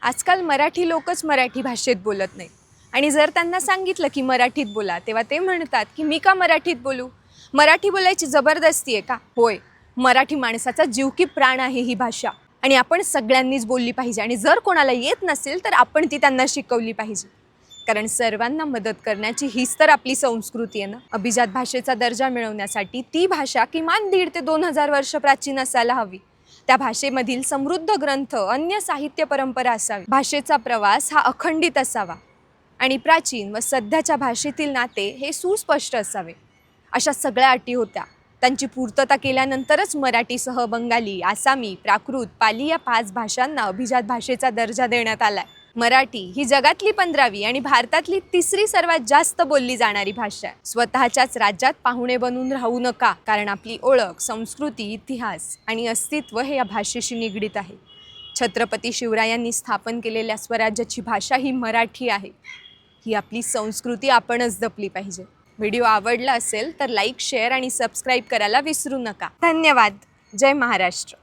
आजकाल मराठी लोकच मराठी भाषेत बोलत नाही आणि जर त्यांना सांगितलं की मराठीत बोला तेव्हा ते म्हणतात की मी का मराठीत बोलू, मराठी बोलायची जबरदस्ती आहे का? होय, मराठी माणसाचा जीव की प्राण आहे ही भाषा आणि आपण सगळ्यांनीच बोलली पाहिजे आणि जर कोणाला येत नसेल तर आपण ती त्यांना शिकवली पाहिजे, कारण सर्वांना मदत करण्याची हीच तर आपली संस्कृती आहे ना. अभिजात भाषेचा दर्जा मिळवण्यासाठी ती भाषा किमान 1,500 ते 2,000 वर्ष प्राचीन असायला हवी. त्या भाषेमधील समृद्ध ग्रंथ, अन्य साहित्य परंपरा असावी. भाषेचा प्रवास हा अखंडित असावा आणि प्राचीन व सध्याच्या भाषेतील नाते हे सुस्पष्ट असावे. अशा सगळ्या अटी होत्या. त्यांची पूर्तता केल्यानंतरच मराठीसह बंगाली, आसामी, प्राकृत, पाली या 5 भाषांना अभिजात भाषेचा दर्जा देण्यात आलाय. मराठी ही जगातली 15वी आणि भारतातली 3री सर्वात जास्त बोलली जाणारी भाषा आहे. स्वतःच्याच राज्यात पाहुणे बनून राहू नका, कारण आपली ओळख, संस्कृती, इतिहास आणि अस्तित्व हे या भाषेशी निगडीत आहे. छत्रपती शिवरायांनी स्थापन केलेल्या स्वराज्याची भाषा ही मराठी आहे. ही आपली संस्कृती आपणच जपली पाहिजे. व्हिडिओ आवडला असेल तर लाईक, शेअर आणि सबस्क्राईब करायला विसरू नका. धन्यवाद. जय महाराष्ट्र.